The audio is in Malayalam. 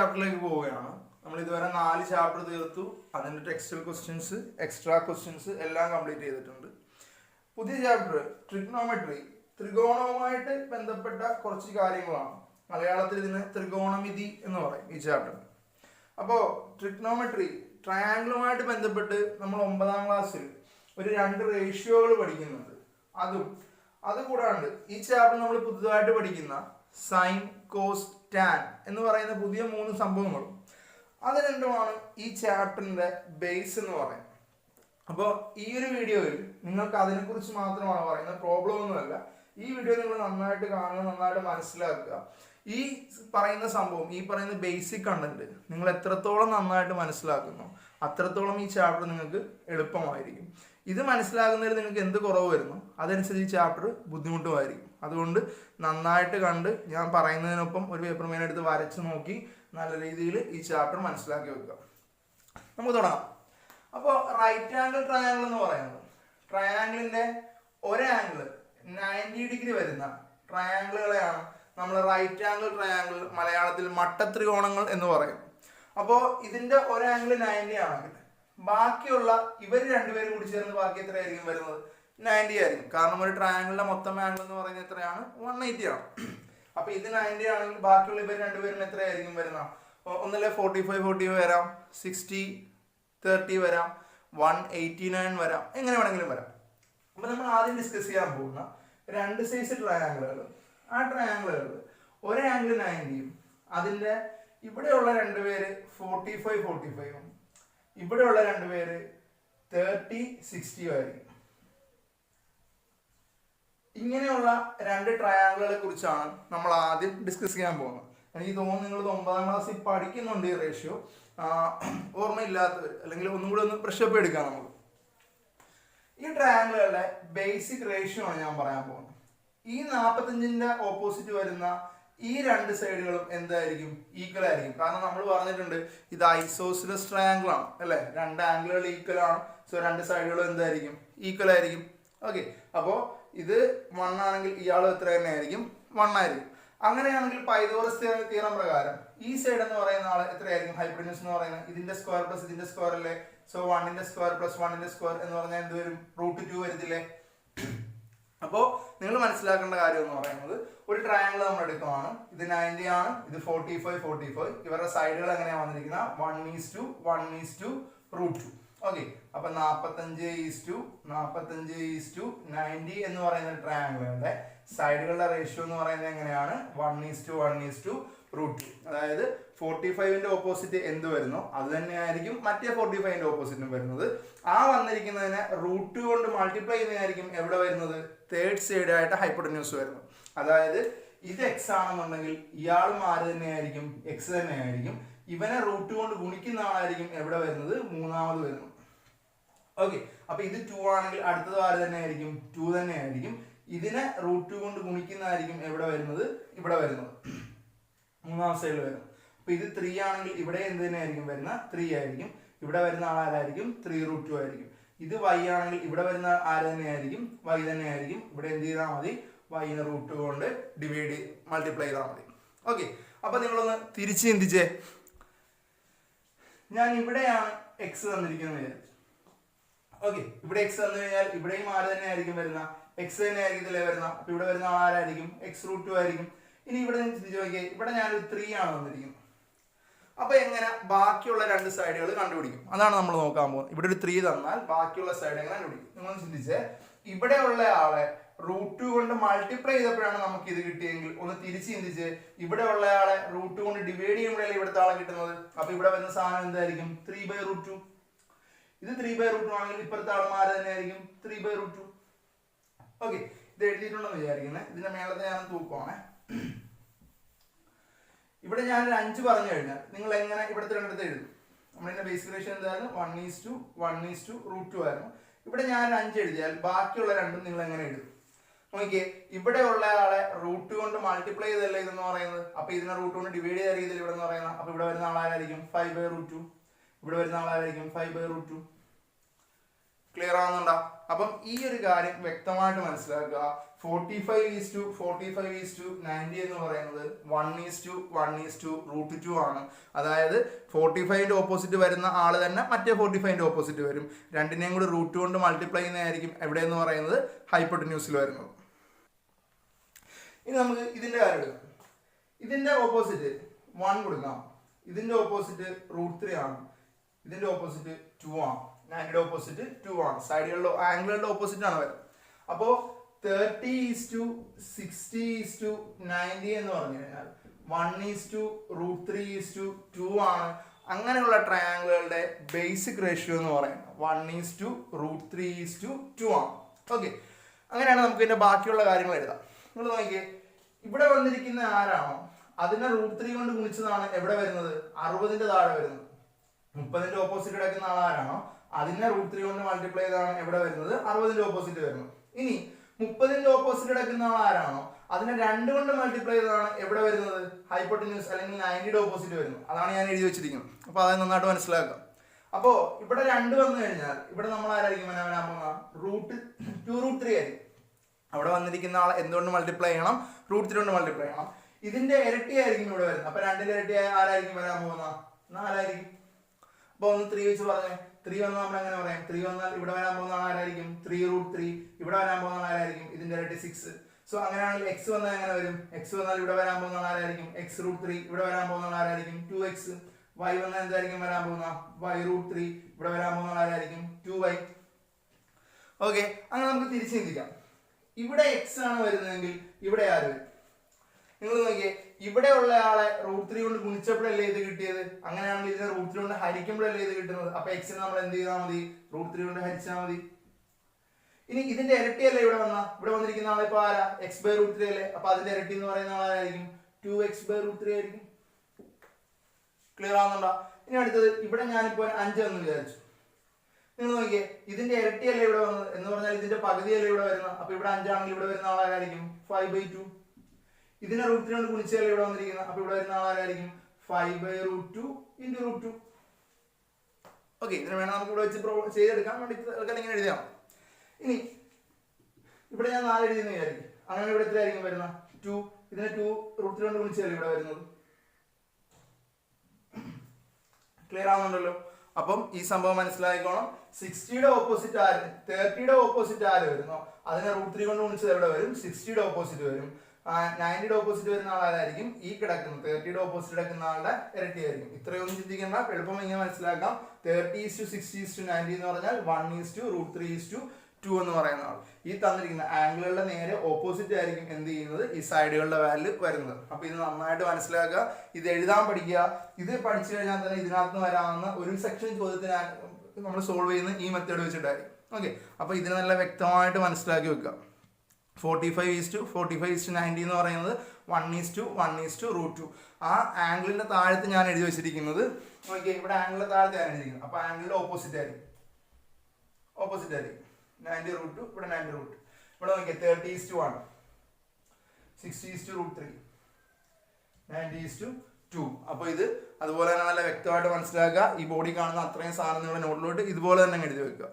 ചാപ്റ്ററിലേക്ക് പോവുകയാണ്. നമ്മൾ ഇതുവരെ 4 ചാപ്റ്റർ തീർത്തു. അതിൻ്റെ ടെക്സ്റ്റൽ ക്വസ്റ്റ്യൻസ്, എക്സ്ട്രാ ക്വസ്റ്റ്യൻസ് എല്ലാം കംപ്ലീറ്റ് ചെയ്തിട്ടുണ്ട്. പുതിയ ചാപ്റ്റർ ട്രിഗ്നോമെട്രി, ത്രികോണവുമായിട്ട് ബന്ധപ്പെട്ട കുറച്ച് കാര്യങ്ങളാണ്. മലയാളത്തിൽ ഇതിന് ത്രികോണമിതി എന്ന് പറയും ഈ ചാപ്റ്റർ. അപ്പോൾ ട്രിഗ്നോമെട്രി, ട്രയാങ്കിളുമായിട്ട് ബന്ധപ്പെട്ട് നമ്മൾ 9ാം ക്ലാസ്സിൽ ഒരു 2 റേഷ്യോകൾ പഠിക്കുന്നുണ്ട്. അതുകൂടാണ്ട് ഈ ചാപ്റ്റർ നമ്മൾ പുതുതായിട്ട് പഠിക്കുന്ന സൈൻ, കോസ്, ടാൻ എന്ന് പറയുന്ന പുതിയ 3 സംഭവങ്ങളും അത് രണ്ടുമാണ് ഈ ചാപ്റ്ററിന്റെ ബേസ് എന്ന് പറയുന്നത്. അപ്പോൾ ഈ ഒരു വീഡിയോയിൽ നിങ്ങൾക്ക് അതിനെക്കുറിച്ച് മാത്രമാണ് പറയുന്നത്, പ്രോബ്ലം ഒന്നുമല്ല. ഈ വീഡിയോ നിങ്ങൾ നന്നായിട്ട് കാണുക, നന്നായിട്ട് മനസ്സിലാക്കുക. ഈ പറയുന്ന സംഭവം, ഈ പറയുന്ന ബേസിക് കണ്ടന്റ് നിങ്ങൾ എത്രത്തോളം നന്നായിട്ട് മനസ്സിലാക്കുന്നു അത്രത്തോളം ഈ ചാപ്റ്റർ നിങ്ങൾക്ക് എളുപ്പമായിരിക്കും. ഇത് മനസ്സിലാകുന്നതിൽ നിങ്ങൾക്ക് എന്ത് കുറവ് വരുന്നു അതനുസരിച്ച് ഈ ചാപ്റ്റർ ബുദ്ധിമുട്ടുമായിരിക്കും. അതുകൊണ്ട് നന്നായിട്ട് കണ്ട് ഞാൻ പറയുന്നതിനൊപ്പം ഒരു പേപ്പർ മേൻ എടുത്ത് വരച്ച് നോക്കി നല്ല രീതിയിൽ ഈ ചാപ്റ്റർ മനസ്സിലാക്കി വെക്കുക. നമുക്ക് തുടങ്ങാം. അപ്പോൾ റൈറ്റ് ആംഗിൾ ട്രയാങ്കിൾ എന്ന് പറയുന്നത് ട്രയാങ്കിളിന്റെ ഒരാംഗിൾ 90 ഡിഗ്രി വരുന്ന ട്രയാങ്കിളുകളെയാണ് നമ്മൾ റൈറ്റ് ആംഗിൾ ട്രയാങ്കിൾ, മലയാളത്തിൽ മട്ടത്രികോണങ്ങൾ എന്ന് പറയും. അപ്പോൾ ഇതിന്റെ ഒരാംഗിൾ 90 ആണെങ്കിൽ ബാക്കിയുള്ള ഇവർ രണ്ടുപേരും കൂടി ചേർന്ന് ബാക്കി എത്രയായിരിക്കും വരുന്നത്? 90 ആയിരിക്കും. കാരണം ഒരു ട്രയാങ്കിളിന്റെ മൊത്തം ആംഗിൾ എന്ന് പറയുന്നത് എത്രയാണ്? 180 ആണ്. അപ്പൊ ഇത് 90 ആണെങ്കിൽ ബാക്കിയുള്ള ഇവർ രണ്ടുപേരും എത്രയായിരിക്കും വരുന്നത്? ഒന്നല്ലേ 45 വരാം, 60 30 വരാം, 189 വരാം, എങ്ങനെ വേണമെങ്കിലും വരാം. അപ്പൊ നമ്മൾ ആദ്യം ഡിസ്കസ് ചെയ്യാൻ പോകുന്ന 2 സൈസ് ട്രയാങ്കിളുകൾ, ആ ട്രയാങ്കിളുകൾ ഒരു ആംഗിൾ 90യും അതിന്റെ ഇവിടെയുള്ള രണ്ടുപേര് 45 ഇവിടെയുള്ള രണ്ടുപേര് 30 60 ആയിരിക്കും. ഇങ്ങനെയുള്ള 2 ട്രയാങ്കിളുകളെ കുറിച്ചാണ് നമ്മൾ ആദ്യം ഡിസ്കസ് ചെയ്യാൻ പോകുന്നത്. എനിക്ക് തോന്നുന്നു നിങ്ങൾ 9ാം ക്ലാസ്സിൽ പഠിക്കുന്നുണ്ട് ഈ റേഷ്യോ. ഓർമ്മയില്ലാത്തവർ അല്ലെങ്കിൽ ഒന്നും കൂടി ഒന്ന് ബ്രഷപ്പ് എടുക്കാം. നമുക്ക് ഈ ട്രയാങ്കിളുകളുടെ ബേസിക് റേഷ്യോ ആണ് ഞാൻ പറയാൻ പോകുന്നത്. ഈ 45ന്റെ ഓപ്പോസിറ്റ് വരുന്ന ഈ 2 സൈഡുകളും എന്തായിരിക്കും? ഈക്വൽ ആയിരിക്കും. കാരണം നമ്മൾ പറഞ്ഞിട്ടുണ്ട് ഇത് ഐസോസിലസ് ട്രയാങ്കിൾ ആണ് അല്ലെ, 2 ആംഗിളുകൾ ഈക്വൽ ആണ്. സോ 2 സൈഡുകളും എന്തായിരിക്കും? ഈക്വൽ ആയിരിക്കും. ഓക്കെ, അപ്പോൾ ഇത് 1 ആണെങ്കിൽ ഇയാളും എത്ര തന്നെ ആയിരിക്കും? 1 ആയിരിക്കും. അങ്ങനെയാണെങ്കിൽ പൈതഗോറസ് തിയറം പ്രകാരം ഈ സൈഡ് എന്ന് പറയുന്ന ആൾ എത്രയായിരിക്കും? ഹൈപ്പോട്ടന്യൂസ് എന്ന് പറയുന്നത് ഇതിന്റെ സ്ക്വയർ പ്ലസ് ഇതിന്റെ സ്ക്വയർ അല്ലേ. സോ 1ന്റെ സ്ക്വയർ പ്ലസ് 1ന്റെ സ്ക്വയർ എന്ന് പറഞ്ഞാൽ എന്ത് വരും? √2 വരത്തില്ലേ? അപ്പോൾ നിങ്ങൾ മനസ്സിലാക്കേണ്ട കാര്യം എന്ന് പറയുന്നത് ഒരു ട്രയാങ്കിൾ നമ്മൾ എടുക്കുകയാണ്. ഇത് 90 ആണ്, ഇത് 45 ഇവരുടെ സൈഡുകൾ എങ്ങനെയാണ് വന്നിരിക്കുന്നത്? 1:1:√2. ഓക്കെ, അപ്പൊ 45:90 എന്ന് പറയുന്ന ട്രയാങ്കിളുകളുടെ സൈഡുകളുടെ റേഷ്യോ എന്ന് പറയുന്നത് എങ്ങനെയാണ്? 1:1:√2. അതായത് 45ന്റെ ഓപ്പോസിറ്റ് എന്ത് വരുന്നു അത് തന്നെയായിരിക്കും മറ്റേ 45ന്റെ ഓപ്പോസിറ്റും വരുന്നത്. ആ വന്നിരിക്കുന്നതിനെ √2 കൊണ്ട് മൾട്ടിപ്ലൈ ചെയ്യുന്നതായിരിക്കും എവിടെ വരുന്നത്? തേർഡ് സൈഡ് ആയിട്ട് ഹൈപ്പോട്ടന്യൂസ് വരുന്നത്. അതായത് ഇത് എക്സ് ആണെന്നുണ്ടെങ്കിൽ ഇയാളും ആര് തന്നെയായിരിക്കും? എക്സ് തന്നെയായിരിക്കും. ഇവനെ √2 കൊണ്ട് ഗുണിക്കുന്ന ആളായിരിക്കും എവിടെ വരുന്നത്? മൂന്നാമത് വരുന്നത്. ഓക്കെ, അപ്പൊ ഇത് 2 ആണെങ്കിൽ അടുത്തത് ആര് തന്നെയായിരിക്കും? 2 തന്നെയായിരിക്കും. ഇതിനെ √2 കൊണ്ട് ഗുണിക്കുന്നതായിരിക്കും എവിടെ വരുന്നത്? ഇവിടെ വരുന്നത്, മൂന്നാം സൈഡിൽ വരുന്നത്. അപ്പൊ ഇത് 3 ആണെങ്കിൽ ഇവിടെ എന്ത് തന്നെയായിരിക്കും വരുന്ന? 3 ആയിരിക്കും. ഇവിടെ വരുന്ന ആളാരായിരിക്കും? 3√2 ആയിരിക്കും. ഇത് y ആണെങ്കിൽ ഇവിടെ വരുന്ന ആര് തന്നെയായിരിക്കും? y തന്നെയായിരിക്കും. ഇവിടെ എന്ത് ചെയ്താൽ മതി? y-നെ √2 കൊണ്ട് മൾട്ടിപ്ലൈ ചെയ്താൽ മതി. ഓക്കെ, അപ്പൊ നിങ്ങളൊന്ന് തിരിച്ച് ചിന്തിച്ചേ. ഞാൻ ഇവിടെയാണ് എക്സ് തന്നിരിക്കുന്നത് വിചാരിച്ചു. ഓക്കെ, ഇവിടെ എക്സ് തന്നു കഴിഞ്ഞാൽ ഇവിടെയും ആര് തന്നെയായിരിക്കും വരുന്ന? എക്സ് തന്നെയായിരിക്കും ഇതിലേ വരുന്ന. അപ്പൊ ഇവിടെ വരുന്ന ആരായിരിക്കും? x√2 ആയിരിക്കും. ഇനി ഇവിടെ ചിന്തിച്ച് നോക്കിയേ, ഇവിടെ ഞാനൊരു 3 ആണ് വന്നിരിക്കുന്നത്. അപ്പൊ എങ്ങനെ ബാക്കിയുള്ള 2 സൈഡുകൾ കണ്ടുപിടിക്കും? അതാണ് നമ്മൾ നോക്കാൻ പോകുന്നത്. ഇവിടെ ഒരു 3 തന്നാൽ ബാക്കിയുള്ള സൈഡ് എങ്ങനെ കണ്ടുപിടിക്കും? നിങ്ങൾ ചിന്തിച്ചേ, ഇവിടെ ഉള്ള ആളെ √2 കൊണ്ട് മൾട്ടിപ്ലൈ ചെയ്തപ്പോഴാണ് നമുക്ക് ഇത് കിട്ടിയെങ്കിൽ ഒന്ന് തിരിച്ച് ചിന്തിച്ച്, ഇവിടെ ഉള്ള ആളെ √2 കൊണ്ട് ഡിവൈഡ് ചെയ്യുമ്പോഴല്ലേ ഇവിടുത്തെ ആളെ കിട്ടുന്നത്. അപ്പൊ ഇവിടെ വരുന്ന സാധനം എന്തായിരിക്കും? 3/√2. ഇത് 3/√2 ആണെങ്കിൽ ഇപ്പുറത്തെ ആൾമാര് തന്നെയായിരിക്കും 3/√2. ഓക്കെ, ഇത് എഴുതിയിട്ടുണ്ടെന്ന് വിചാരിക്കുന്നത്. ഇതിന്റെ മേളത്തെ ഞാൻ തൂക്കുവാണേ. ഇവിടെ ഞാൻ ഒരു 5 പറഞ്ഞു കഴിഞ്ഞാൽ നിങ്ങൾ എങ്ങനെ ഇവിടുത്തെ രണ്ടിടത്ത് എഴുതും? നമ്മളിന്റെ ബേസിക് റേഷ്യോ എന്തായിരുന്നു? 1:1:√2 ആയിരുന്നു. ഇവിടെ ഞാൻ 5 എഴുതിയാൽ ബാക്കിയുള്ള 2 നിങ്ങൾ എങ്ങനെ എഴുതും? നോക്കിയേ, ഇവിടെ ഉള്ള ആളെ √2 കൊണ്ട് മൾട്ടിപ്ലൈ ചെയ്തല്ലേ ഇതെന്ന് പറയുന്നത്. അപ്പൊ ഇതിനെ √2 കൊണ്ട് ഡിവൈഡ് ചെയ്ത രീതിയിൽ ഇവിടെ എന്ന് പറയുന്നത്. അപ്പൊ ഇവിടെ വരുന്ന ആളാരായിരിക്കും? 5/√2. ഇവിടെ വരുന്ന ആളാരായിരിക്കും? 5/√2. ക്ലിയർ ആവുന്നുണ്ടോ? അപ്പം ഈ ഒരു കാര്യം വ്യക്തമായിട്ട് മനസ്സിലാക്കുക. 45:45:90 എന്ന് പറയുന്നത് 1:1:√2 ആണ്. അതായത് 45ന്റെ ഓപ്പോസിറ്റ് വരുന്ന ആള് തന്നെ മറ്റേ 45ന്റെ ഓപ്പോസിറ്റ് വരും. രണ്ടിനെയും കൂടി √2 കൊണ്ട് മൾട്ടിപ്ലൈ ചെയ്യുന്നതായിരിക്കും എവിടെ എന്ന് പറയുന്നത് ഹൈപ്പോട്ടന്യൂസിൽ വരുന്നത്. ഇനി നമുക്ക് ഇതിന്റെ കാര്യം എടുക്കാം. ഇതിന്റെ ഓപ്പോസിറ്റ് 1 കൊടുക്കാം. ഇതിന്റെ ഓപ്പോസിറ്റ് √3 ആണ്. ഇതിന്റെ ഓപ്പോസിറ്റ് 2 ആണ്. 90യുടെ ഓപ്പോസിറ്റ് 2 ആണ്. സൈഡുകളുടെ ആംഗിളുകളുടെ ഓപ്പോസിറ്റ് ആണ് വരുന്നത്. അപ്പോ 30:60:90 എന്ന് പറഞ്ഞു കഴിഞ്ഞാൽ 1:√3:2 ആണ്. അങ്ങനെയുള്ള ട്രയാങ്കിളുകളുടെ ബേസിക് റേഷ്യോ എന്ന് പറയുന്നത് 1:√3:2 ആണ്. ഓക്കെ, അങ്ങനെയാണ് നമുക്ക് ഇതിന്റെ ബാക്കിയുള്ള കാര്യങ്ങൾ എഴുതാം. നിങ്ങൾ നോക്കിയേ, ഇവിടെ വന്നിരിക്കുന്ന ആരാണോ അതിനെ √3 കൊണ്ട് ഗുണിച്ചതാണ് എവിടെ വരുന്നത് 60ന്റെ താഴെ വരുന്നത്. 30ന്റെ ഓപ്പോസിറ്റ് കിടക്കുന്ന ആളാരാണോ അതിനെ √3 കൊണ്ട് മൾട്ടിപ്ലൈ ചെയ്താണ് എവിടെ വരുന്നത് 60ന്റെ ഓപ്പോസിറ്റ് വരുന്നത്. ഇനി 30ന്റെ ഓപ്പോസിറ്റ് കിടക്കുന്ന ആളാരാണോ അതിനെ 2 കൊണ്ട് മൾട്ടിപ്ലൈ ചെയ്താണ് എവിടെ വരുന്നത് ഹൈപ്പോട്ടന്യൂസ് അല്ലെങ്കിൽ 90യുടെ ഓപ്പോസിറ്റ് വരുന്നത്. അതാണ് ഞാൻ എഴുതി വെച്ചിരിക്കുന്നത്. അപ്പൊ അത് നന്നായിട്ട് മനസ്സിലാക്കാം. അപ്പോ ഇവിടെ 2 വന്നു കഴിഞ്ഞാൽ ഇവിടെ നമ്മൾ ആരായിരിക്കും വരാൻ പോകുന്ന √2√3 ആയിരിക്കും. അവിടെ വന്നിരിക്കുന്ന ആളെ എന്തുകൊണ്ട് മൾട്ടിപ്ലൈ ചെയ്യണം √3 കൊണ്ട് മൾട്ടിപ്ലൈ ചെയ്യണം. ഇതിന്റെ ഇരട്ടിയായിരിക്കും ഇവിടെ വരുന്നത്. അപ്പൊ 2ന്റെ ഇരട്ടി ആരായിരിക്കും വരാൻ പോകുന്ന 4 ആയിരിക്കും. അപ്പൊ ഒന്ന് 3 വെച്ച് പറഞ്ഞേ. 3 വന്നാൽ നമ്മൾ എങ്ങനെ പറയാം? 3 വന്നാൽ ഇവിടെ വരാൻ പോകുന്ന ആരായിരിക്കും 3√3. ഇവിടെ വരാൻ പോകുന്ന ആരായിരിക്കും ഇതിന്റെ ഇരട്ടി 6. സോ അങ്ങനെയാണെങ്കിൽ x വന്നാൽ എങ്ങനെ വരും? x വന്നാൽ ഇവിടെ വരാൻ പോകുന്ന ആരായിരിക്കും x√3. ഇവിടെ വരാൻ പോകുന്ന ആരായിരിക്കും 2x. y വന്നാൽ എന്തായിരിക്കും വരാൻ പോകുന്ന y√3. ഇവിടെ വരാൻ പോകുന്ന ആരായിരിക്കും 2y. ഓക്കെ, അങ്ങനെ നമുക്ക് തിരിച്ചു ചിന്തിക്കാം. ഇവിടെ x ആണ് വരുന്നതെങ്കിൽ ഇവിടെ ആര് വരും? നിങ്ങൾ നോക്കിയേ, ഇവിടെ ഉള്ള ആളെ √3 കൊണ്ട് ഗുണിച്ചപ്പോഴല്ലേ ഇത് കിട്ടിയത്. അങ്ങനെയാണെങ്കിൽ ഇതിനെ √3 കൊണ്ട് ഹരിക്കുമ്പോഴല്ലേ ഇത് കിട്ടുന്നത്. അപ്പൊ x നമ്മൾ എന്ത് ചെയ്താൽ മതി √3 കൊണ്ട് ഹരിച്ചാൽ മതി. ഇനി ഇതിന്റെ ഇരട്ടിയല്ലേ ഇവിടെ വന്നിരിക്കുന്ന ആളെ ഇപ്പൊ ആരാ x/√3 അല്ലേ. അപ്പൊ അതിന്റെ ഇരട്ടി എന്ന് പറയുന്ന ആളായിരിക്കും 2x/√3 ആയിരിക്കും. ക്ലിയർ ആവുന്നുണ്ടോ? ഇനി അടുത്തത് ഇവിടെ ഞാനിപ്പോ 5 എന്ന് വിചാരിച്ചു. നിങ്ങൾ നോക്കിയേ, ഇതിന്റെ ഇരട്ടിയല്ലേ ഇവിടെ വന്നത് എന്ന് പറഞ്ഞാൽ ഇതിന്റെ പകുതിയല്ലേ ഇവിടെ വരുന്നത്. അപ്പൊ ഇവിടെ 5 ആണെങ്കിൽ ഇവിടെ വരുന്ന ആളാരായിരിക്കും 5/2. ഇതിനെ √3 കൊണ്ട് ഗുണിച്ചല്ലേ ഇവിടെ വന്നിരിക്കുന്നത്. അപ്പൊ ഇവിടെ വരുന്ന ആളാരായിരിക്കും 5/√2 × √2. ഓക്കെ, ഇതിനെ വേണം നമുക്ക് ഇവിടെ വെച്ച് ചെയ്തെടുക്കാൻ വേണ്ടി ഇങ്ങനെ എഴുതിയാൽ. ഇനി ഇവിടെ ഞാൻ 4 എഴുതിയെന്ന് വിചാരിക്കും. അങ്ങനെ ഇവിടെ എത്രയായിരിക്കും വരുന്ന 2. ഇതിനെ 2 √3 കൊണ്ട് ഗുണിച്ചല്ലേ ഇവിടെ വരുന്നത്. ക്ലിയർ ആവുന്നുണ്ടല്ലോ? അപ്പം ഈ സംഭവം മനസ്സിലായിക്കോണം. 60യുടെ ഓപ്പോസിറ്റ് ആര് 30യുടെ ഓപ്പോസിറ്റ് ആര് വരുന്നോ അതിനെ √3 കൊണ്ട് ഗുണിച്ചത് എവിടെ വരും 60യുടെ ഓപ്പോസിറ്റ് വരും. 90യുടെ ഓപ്പോസിറ്റ് വരുന്ന ആളായിരിക്കും ഈ കിടക്കുന്നത് 30യുടെ ഓപ്പോസിറ്റ് കിടക്കുന്ന ആളുടെ ഇരട്ടിയായിരിക്കും. ഇത്രയൊന്നും ചിന്തിക്കേണ്ട, എളുപ്പം ഇങ്ങനെ മനസ്സിലാക്കാം. 30:60:90 എന്ന് പറഞ്ഞാൽ 1:√3:2 എന്ന് പറയുന്ന ആൾ. ഈ തന്നിരിക്കുന്ന ആംഗിളുകളുടെ നേരെ ഓപ്പോസിറ്റ് ആയിരിക്കും എന്ത് ചെയ്യുന്നത് ഈ സൈഡുകളുടെ വാല്യൂ വരുന്നത്. അപ്പൊ ഇത് നന്നായിട്ട് മനസ്സിലാക്കുക. ഇത് എഴുതാൻ പഠിക്കുക. ഇത് പഠിച്ചു കഴിഞ്ഞാൽ തന്നെ ഇതിനകത്ത് വരാവുന്ന ഒരു സെക്ഷൻ ചോദ്യത്തിന് നമ്മൾ സോൾവ് ചെയ്യുന്ന ഈ മെത്തേഡ് വെച്ചിട്ടായിരിക്കും. ഓക്കെ, അപ്പൊ ഇതിന് നല്ല വ്യക്തമായിട്ട് മനസ്സിലാക്കി വെക്കുക. 45:45:90 എന്ന് പറയുന്നത് 1:1:√2. ആ ആംഗിളിന്റെ താഴത്ത് ഞാൻ എഴുതി വെച്ചിരിക്കുന്നത് ഓക്കെ, ഇവിടെ ആംഗിളിന്റെ താഴത്ത് ഞാൻ എഴുതിയിരിക്കുന്നത്. അപ്പൊ ആംഗിളിന്റെ ഓപ്പോസിറ്റ് ആയിരിക്കും 90√2. ഇവിടെ 90√2. ഇവിടെ നോക്കിയാൽ 30:1, 60:√3, 90:2. അപ്പൊ ഇത് അതുപോലെ തന്നെ നല്ല വ്യക്തമായിട്ട് മനസ്സിലാക്കുക. ഈ ബോഡി കാണുന്ന അത്രയും സാധനം നിങ്ങളുടെ നോട്ടിലോട്ട് ഇതുപോലെ തന്നെ എഴുതി വെക്കുക.